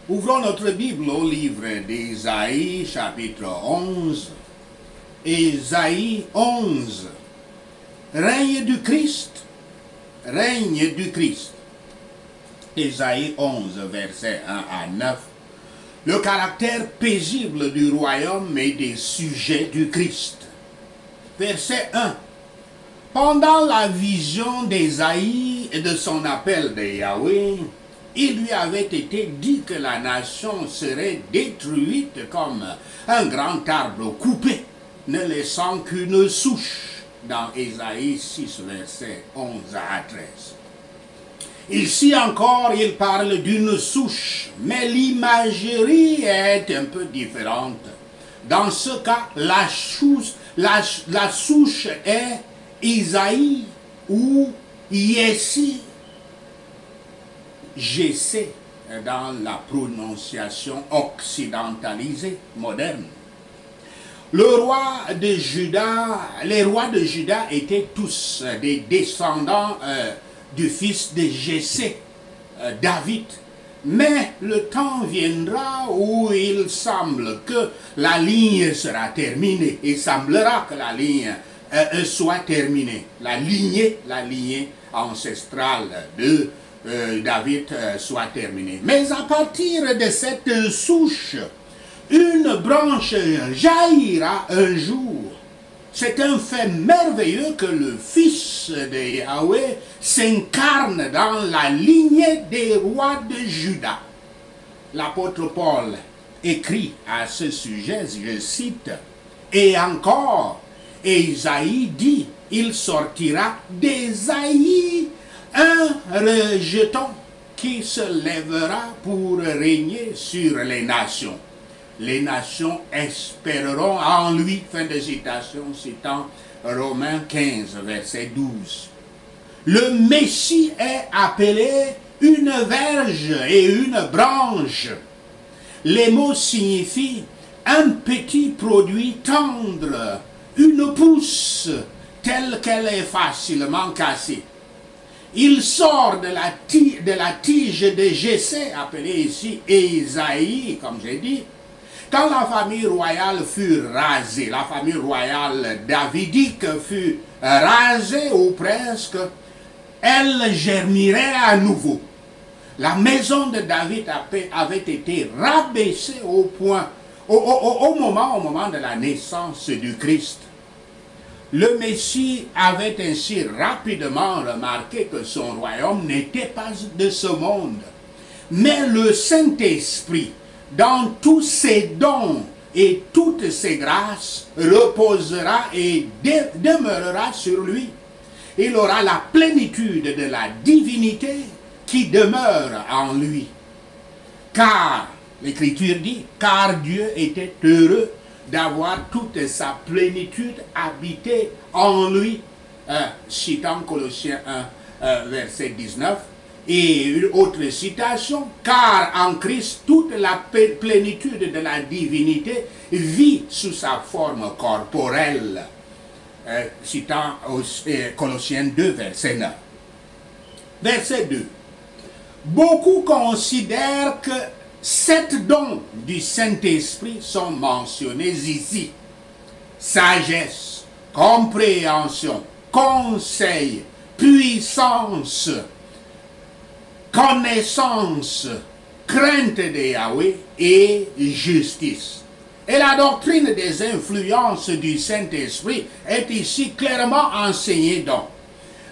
Ouvrons notre Bible au livre d'Ésaïe, chapitre 11. Ésaïe 11. Règne du Christ. Règne du Christ. Ésaïe 11, versets 1 à 9. Le caractère paisible du royaume et des sujets du Christ. Verset 1. Pendant la vision d'Ésaïe et de son appel de Yahweh, il lui avait été dit que la nation serait détruite comme un grand arbre coupé, ne laissant qu'une souche, dans Ésaïe 6, versets 11 à 13. Ici encore, il parle d'une souche, mais l'imagerie est un peu différente. Dans ce cas, la souche est Isaïe ou Yessi, Jessé dans la prononciation occidentalisée moderne. Les rois de Juda étaient tous des descendants du fils de Jessé, David. Mais le temps viendra où il semble que la ligne sera terminée. Il semblera que la ligne soit terminée. La lignée ancestrale de David soit terminée. Mais à partir de cette souche, une branche jaillira un jour. C'est un fait merveilleux que le Fils de Yahweh s'incarne dans la lignée des rois de Juda. L'apôtre Paul écrit à ce sujet, je cite, « Et encore, Ésaïe dit, il sortira d'Ésaïe un rejeton qui se lèvera pour régner sur les nations. Les nations espéreront en lui. » Fin de citation, citant Romains 15, verset 12. Le Messie est appelé une verge et une branche. Les mots signifient un petit produit tendre, une pousse telle qu'elle est facilement cassée. Il sort de la tige de Jessé, appelée ici Ésaïe, comme j'ai dit. Quand la famille royale fut rasée, la famille royale davidique fut rasée ou presque, elle germirait à nouveau. La maison de David avait été rabaissée au moment de la naissance du Christ. Le Messie avait ainsi rapidement remarqué que son royaume n'était pas de ce monde. Mais le Saint-Esprit, dans tous ses dons et toutes ses grâces, reposera et demeurera sur lui. Il aura la plénitude de la divinité qui demeure en lui. Car, l'Écriture dit, car Dieu était heureux d'avoir toute sa plénitude habitée en lui, citant Colossiens 1, verset 19. Et une autre citation, car en Christ toute la plénitude de la divinité vit sous sa forme corporelle, citant Colossiens 2, verset 9. Verset 2. Beaucoup considèrent que 7 dons du Saint-Esprit sont mentionnés ici. Sagesse, compréhension, conseil, puissance, connaissance, crainte de Yahweh et justice. Et la doctrine des influences du Saint-Esprit est ici clairement enseignée donc.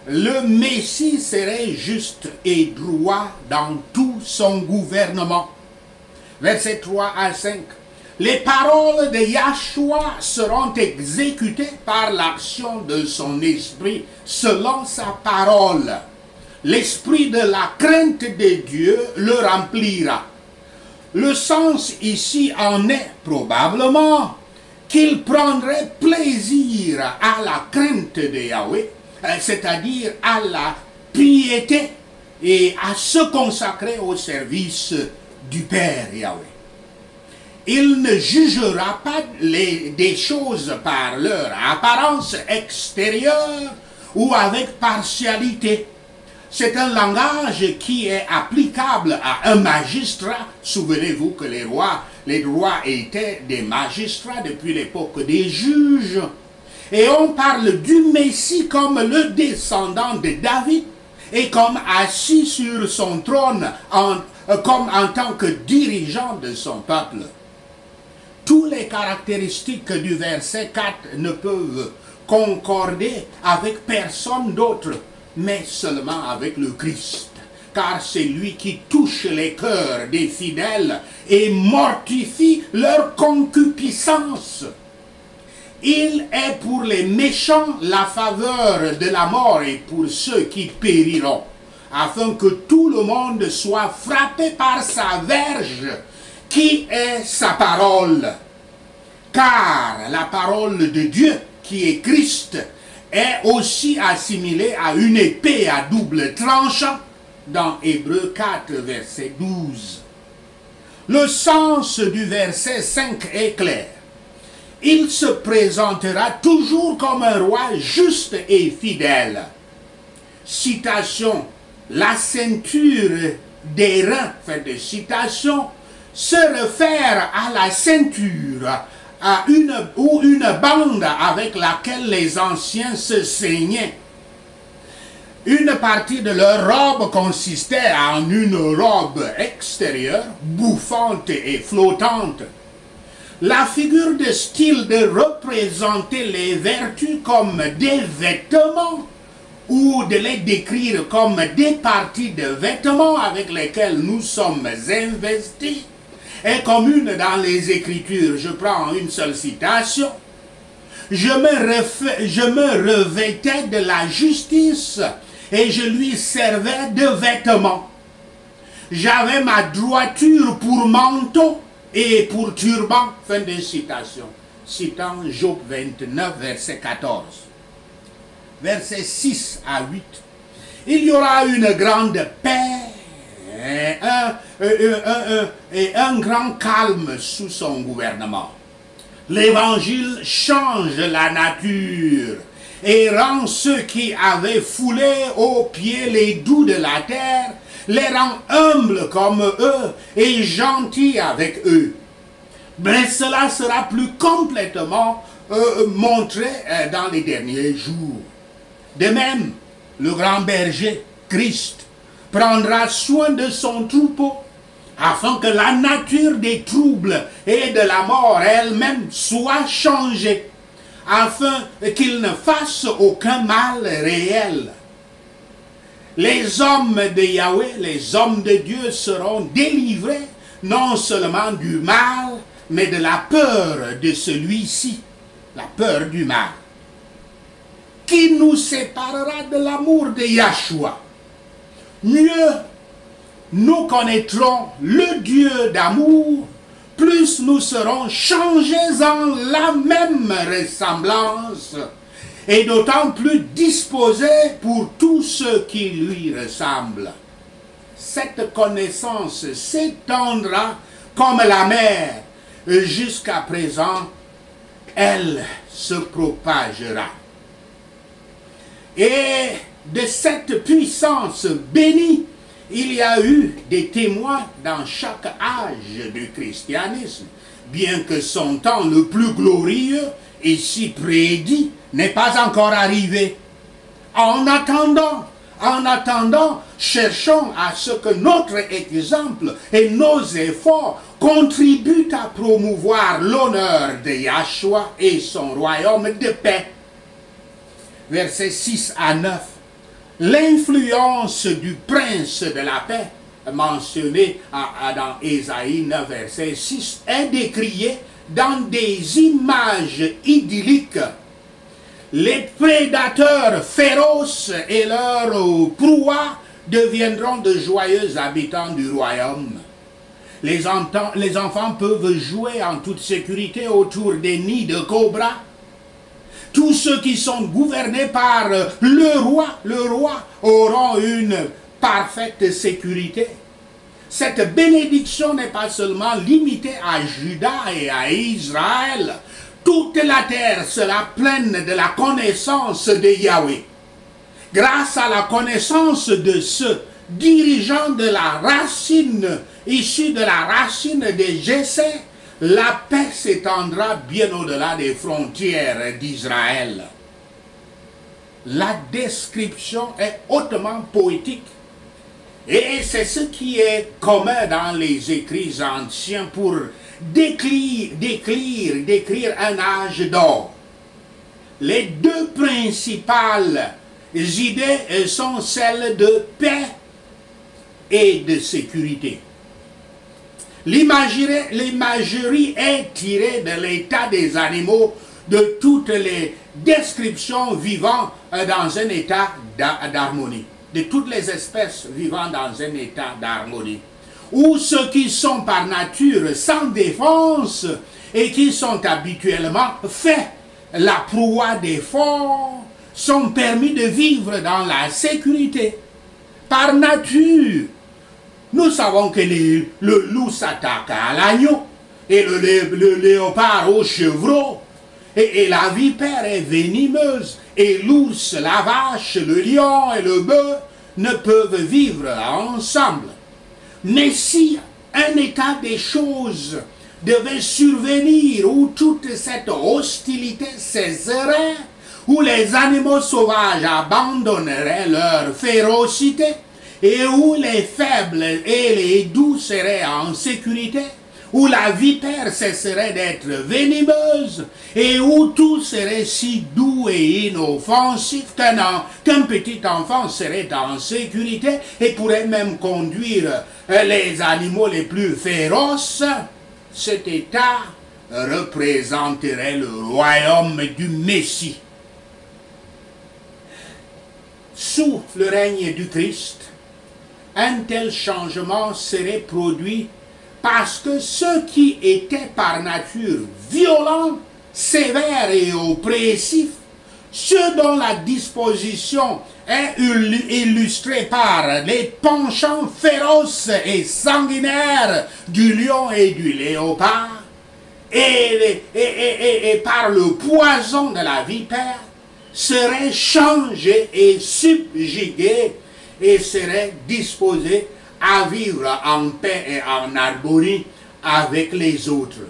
Le Messie serait juste et droit dans tout son gouvernement. Versets 3 à 5. Les paroles de Yahshua seront exécutées par l'action de son esprit selon sa parole. L'esprit de la crainte de Dieu le remplira. Le sens ici en est probablement qu'il prendrait plaisir à la crainte de Yahweh, c'est-à-dire à la piété et à se consacrer au service du Père Yahweh. Il ne jugera pas des choses par leur apparence extérieure ou avec partialité. c'est un langage qui est applicable à un magistrat. Souvenez-vous que les rois étaient des magistrats depuis l'époque des juges. Et on parle du Messie comme le descendant de David et comme assis sur son trône, comme en tant que dirigeant de son peuple. Toutes les caractéristiques du verset 4 ne peuvent concorder avec personne d'autre, mais seulement avec le Christ. Car c'est lui qui touche les cœurs des fidèles et mortifie leur concupiscence. Il est pour les méchants la faveur de la mort et pour ceux qui périront, afin que tout le monde soit frappé par sa verge, qui est sa parole. Car la parole de Dieu, qui est Christ, est aussi assimilée à une épée à double tranchant, dans Hébreux 4, verset 12. Le sens du verset 5 est clair. Il se présentera toujours comme un roi juste et fidèle. Citation, la ceinture d'airain, fin de citation, se réfère à la ceinture ou une bande avec laquelle les anciens se ceignaient. Une partie de leur robe consistait en une robe extérieure, bouffante et flottante. La figure de style de représenter les vertus comme des vêtements ou de les décrire comme des parties de vêtements avec lesquels nous sommes investis est commune dans les Écritures. Je prends une seule citation. Je me revêtais de la justice et je lui servais de vêtements. J'avais ma droiture pour manteau et pour turban, fin de citation, citant Job 29, verset 14. Versets 6 à 8. Il y aura une grande paix et un grand calme sous son gouvernement. L'Évangile change la nature et rend ceux qui avaient foulé aux pieds les doux de la terre, les rend humbles comme eux et gentils avec eux. Mais cela sera plus complètement montré dans les derniers jours. De même, le grand berger, Christ, prendra soin de son troupeau, afin que la nature des troubles et de la mort elle-même soit changée, afin qu'il ne fasse aucun mal réel. Les hommes de Yahweh, les hommes de Dieu seront délivrés non seulement du mal, mais de la peur de celui-ci, la peur du mal. Qui nous séparera de l'amour de Yahshua? Mieux nous connaîtrons le Dieu d'amour, plus nous serons changés en la même ressemblance, et d'autant plus disposés pour tous ceux qui lui ressemblent. Cette connaissance s'étendra comme la mer, jusqu'à présent, elle se propagera. Et de cette puissance bénie, il y a eu des témoins dans chaque âge du christianisme, bien que son temps le plus glorieux, ici prédit, n'est pas encore arrivé. En attendant, cherchons à ce que notre exemple et nos efforts contribuent à promouvoir l'honneur de Yahshua et son royaume de paix. Versets 6 à 9. L'influence du prince de la paix, mentionné dans Ésaïe 9, verset 6, est décriée dans des images idylliques. Les prédateurs féroces et leurs proies deviendront de joyeux habitants du royaume. Les enfants peuvent jouer en toute sécurité autour des nids de cobras. Tous ceux qui sont gouvernés par le roi auront une parfaite sécurité. Cette bénédiction n'est pas seulement limitée à Juda et à Israël. Toute la terre sera pleine de la connaissance de Yahweh. grâce à la connaissance de ce dirigeant de la racine, issu de la racine de Jessé, la paix s'étendra bien au-delà des frontières d'Israël. La description est hautement poétique. Et c'est ce qui est commun dans les écrits anciens pour décrire un âge d'or. Les deux principales idées sont celles de paix et de sécurité. L'imagerie est tirée de l'état des animaux, de toutes les descriptions vivant dans un état d'harmonie, de toutes les espèces vivant dans un état d'harmonie, où ceux qui sont par nature sans défense et qui sont habituellement faits la proie des forts sont permis de vivre dans la sécurité. Par nature, nous savons que le loup s'attaque à l'agneau et le léopard au chevreau. Et la vipère est venimeuse, et l'ours, la vache, le lion et le bœuf ne peuvent vivre ensemble. Mais si un état des choses devait survenir où toute cette hostilité cesserait, où les animaux sauvages abandonneraient leur férocité, et où les faibles et les doux seraient en sécurité, où la vipère cesserait d'être venimeuse, et où tout serait si doux et inoffensif qu'un petit enfant serait en sécurité et pourrait même conduire les animaux les plus féroces, cet état représenterait le royaume du Messie. Sous le règne du Christ, un tel changement serait produit parce que ceux qui étaient par nature violents, sévères et oppressifs, ceux dont la disposition est illustrée par les penchants féroces et sanguinaires du lion et du léopard, et par le poison de la vipère, seraient changés et subjugués et seraient disposés à vivre en paix et en harmonie avec les autres.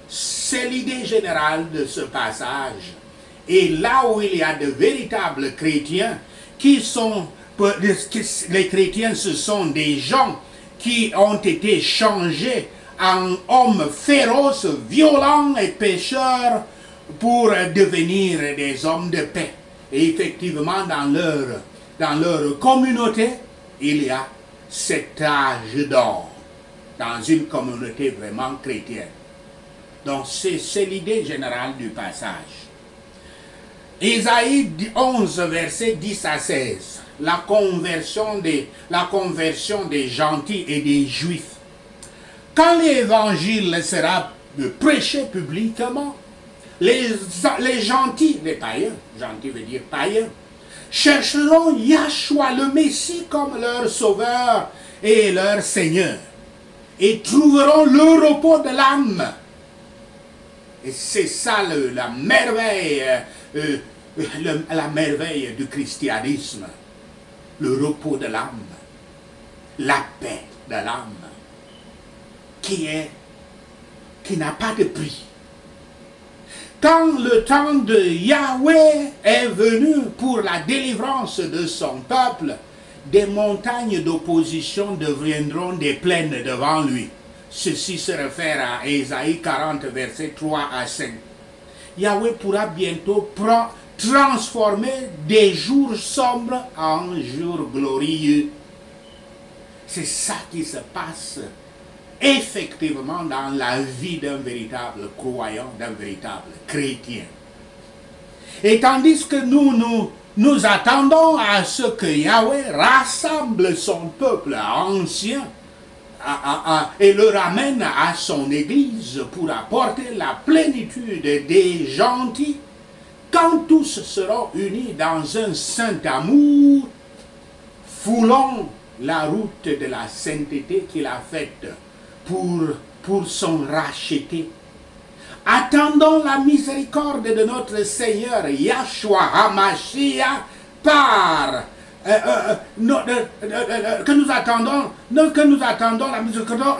C'est l'idée générale de ce passage. Et là où il y a de véritables chrétiens, les chrétiens, ce sont des gens qui ont été changés en hommes féroces, violents et pécheurs pour devenir des hommes de paix. Et effectivement, dans leur communauté, il y a cet âge d'or, dans une communauté vraiment chrétienne. Donc c'est l'idée générale du passage. Isaïe 11, versets 10 à 16, la conversion des gentils et des juifs. Quand l'évangile sera prêché publiquement, les gentils, les païens, gentils veut dire païens, chercheront Yahshua le Messie comme leur sauveur et leur Seigneur, et trouveront le repos de l'âme. Et c'est ça la merveille du christianisme, le repos de l'âme, la paix de l'âme, qui n'a pas de prix. Quand le temps de Yahweh est venu pour la délivrance de son peuple, des montagnes d'opposition deviendront des plaines devant lui. Ceci se réfère à Ésaïe 40, versets 3 à 5. Yahweh pourra bientôt transformer des jours sombres en jours glorieux. C'est ça qui se passe effectivement dans la vie d'un véritable croyant, d'un véritable chrétien. Et tandis que nous attendons à ce que Yahweh rassemble son peuple ancien et le ramène à son église pour apporter la plénitude des gentils, quand tous seront unis dans un saint amour, foulons la route de la sainteté qu'il a faite pour son racheté. Attendons la miséricorde de notre Seigneur Yahshua HaMashiach par que nous attendons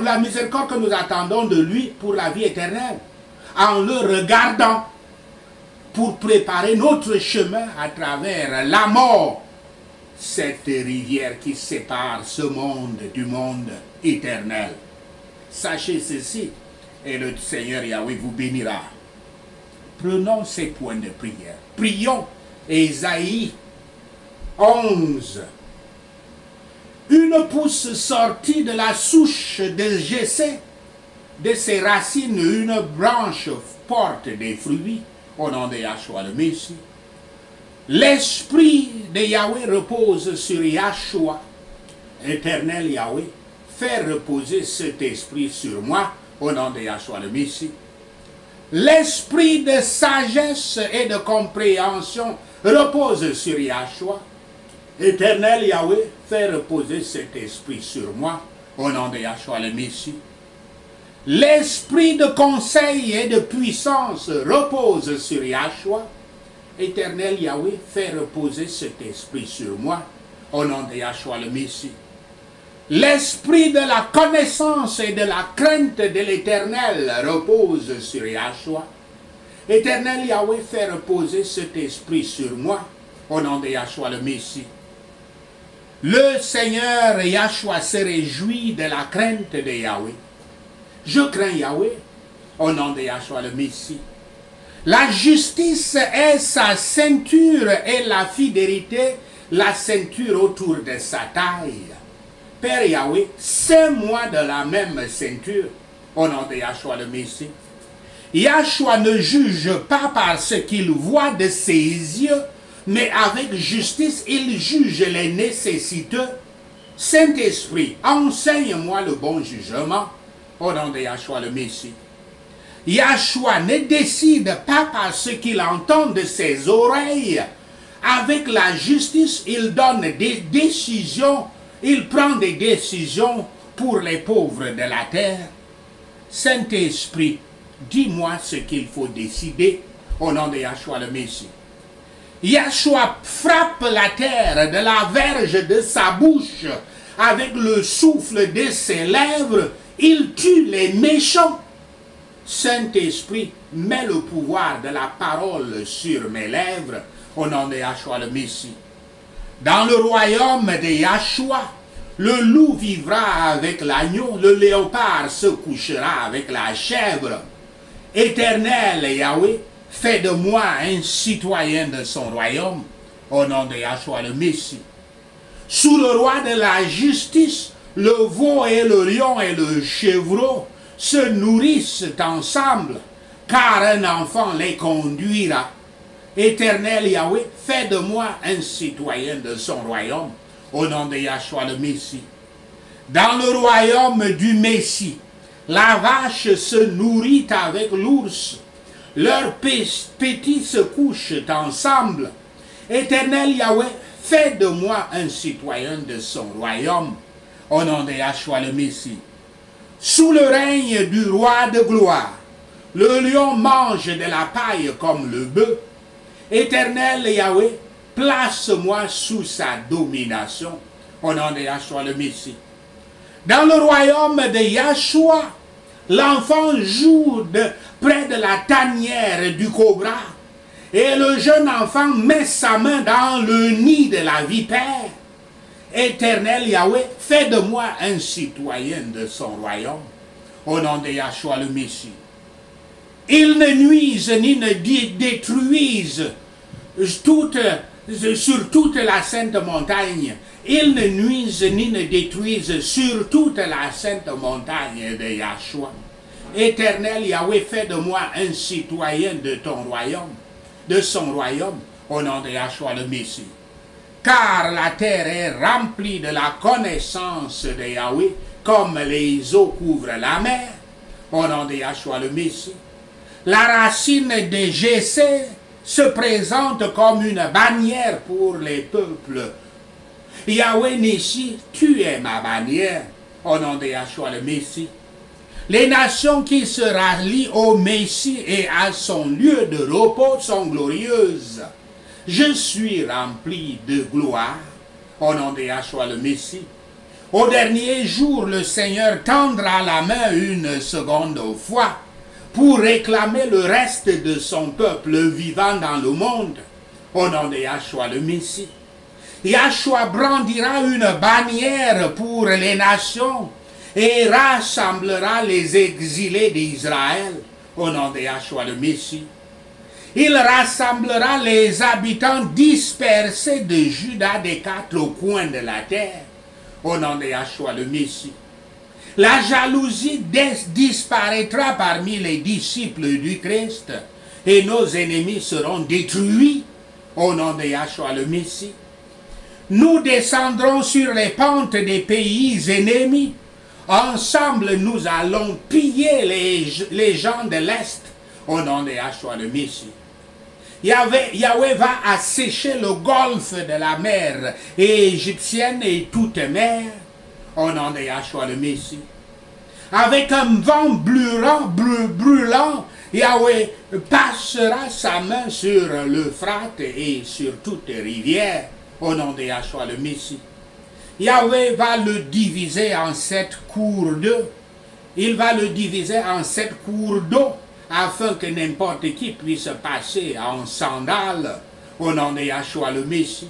la miséricorde que nous attendons de lui pour la vie éternelle, en le regardant, pour préparer notre chemin à travers la mort, cette rivière qui sépare ce monde du monde éternel. Sachez ceci, et le Seigneur Yahweh vous bénira. Prenons ces points de prière. Prions. Ésaïe 11. Une pousse sortie de la souche de Jessé, de ses racines, une branche porte des fruits, au nom de Yahshua le Messie. L'esprit de Yahweh repose sur Yahshua. Éternel Yahweh, fais reposer cet esprit sur moi, au nom de Yahshua le Messie. L'esprit de sagesse et de compréhension repose sur Yahshua. Éternel Yahweh, fais reposer cet esprit sur moi, au nom de Yahshua le Messie. L'esprit de conseil et de puissance repose sur Yahshua. Éternel Yahweh, fais reposer cet esprit sur moi, au nom de Yahshua le Messie. L'esprit de la connaissance et de la crainte de l'Éternel repose sur Yahshua. Éternel Yahweh, fais reposer cet esprit sur moi, au nom de Yahshua le Messie. Le Seigneur Yahshua se réjouit de la crainte de Yahweh. Je crains Yahweh, au nom de Yahshua le Messie. La justice est sa ceinture et la fidélité la ceinture autour de sa taille. Père Yahweh, serre-moi de la même ceinture, au nom de Yahshua le Messie. Yahshua ne juge pas par ce qu'il voit de ses yeux, mais avec justice, il juge les nécessiteux. Saint-Esprit, enseigne-moi le bon jugement, au nom de Yahshua le Messie. Yahshua ne décide pas par ce qu'il entend de ses oreilles. Avec la justice, il donne des décisions, il prend des décisions pour les pauvres de la terre. Saint-Esprit, dis-moi ce qu'il faut décider au nom de Yahshua le Messie. Yahshua frappe la terre de la verge de sa bouche avec le souffle de ses lèvres. Il tue les méchants. Saint-Esprit, mets le pouvoir de la parole sur mes lèvres au nom de Yahshua le Messie. Dans le royaume de Yahshua, le loup vivra avec l'agneau, le léopard se couchera avec la chèvre. Éternel Yahweh, fais de moi un citoyen de son royaume, au nom de Yahshua le Messie. Sous le roi de la justice, le veau et le lion et le chevreau se nourrissent ensemble, car un enfant les conduira. Éternel Yahweh, fais de moi un citoyen de son royaume, au nom de Yahshua le Messie. Dans le royaume du Messie, la vache se nourrit avec l'ours. Leurs petits se couchent ensemble. Éternel Yahweh, fais de moi un citoyen de son royaume, au nom de Yahshua le Messie. Sous le règne du roi de gloire, le lion mange de la paille comme le bœuf. Éternel Yahweh, place-moi sous sa domination, au nom de Yahshua le Messie. Dans le royaume de Yahshua, l'enfant joue près de la tanière du cobra, et le jeune enfant met sa main dans le nid de la vipère. Éternel Yahweh, fais de moi un citoyen de son royaume, au nom de Yahshua le Messie. Ils ne nuisent ni ne détruisent sur toute la sainte montagne. Ils ne nuisent ni ne détruisent sur toute la sainte montagne de Yahshua. Éternel Yahweh, fais de moi un citoyen de ton royaume, de son royaume, au nom de Yahshua le Messie. Car la terre est remplie de la connaissance de Yahweh, comme les eaux couvrent la mer, au nom de Yahshua le Messie. La racine de Jessé se présente comme une bannière pour les peuples. Yahweh Nissi, tu es ma bannière, au nom de Yahshua le Messie. Les nations qui se rallient au Messie et à son lieu de repos sont glorieuses. Je suis rempli de gloire au nom de Yahshua le Messie. Au dernier jour, le Seigneur tendra la main une seconde fois pour réclamer le reste de son peuple vivant dans le monde au nom de Yahshua le Messie. Yahshua brandira une bannière pour les nations et rassemblera les exilés d'Israël au nom de Yahshua le Messie. Il rassemblera les habitants dispersés de Juda des quatre coins de la terre au nom de Yahshua le Messie. La jalousie disparaîtra parmi les disciples du Christ et nos ennemis seront détruits au nom de Yahshua le Messie. Nous descendrons sur les pentes des pays ennemis. Ensemble, nous allons piller les gens de l'Est au nom de Yahshua le Messie. Yahweh va assécher le golfe de la mer égyptienne et toute mer au nom de Yahshua le Messie. Avec un vent brûlant, Yahweh passera sa main sur l'Euphrate et sur toute rivière au nom de Yahshua le Messie. Yahweh va le diviser en 7 cours d'eau. Il va le diviser en 7 cours d'eau afin que n'importe qui puisse passer en sandales au nom de Yahshua le Messie.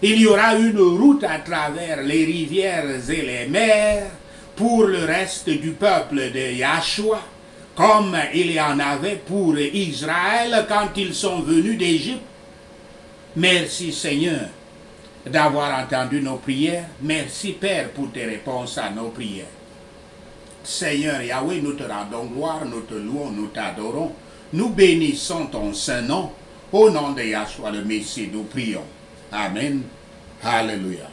Il y aura une route à travers les rivières et les mers pour le reste du peuple de Yahshua, comme il y en avait pour Israël quand ils sont venus d'Égypte. Merci Seigneur d'avoir entendu nos prières. Merci Père pour tes réponses à nos prières. Seigneur Yahweh, nous te rendons gloire, nous te louons, nous t'adorons. Nous bénissons ton saint nom. Au nom de Yahshua le Messie, nous prions. Amen. Alléluia.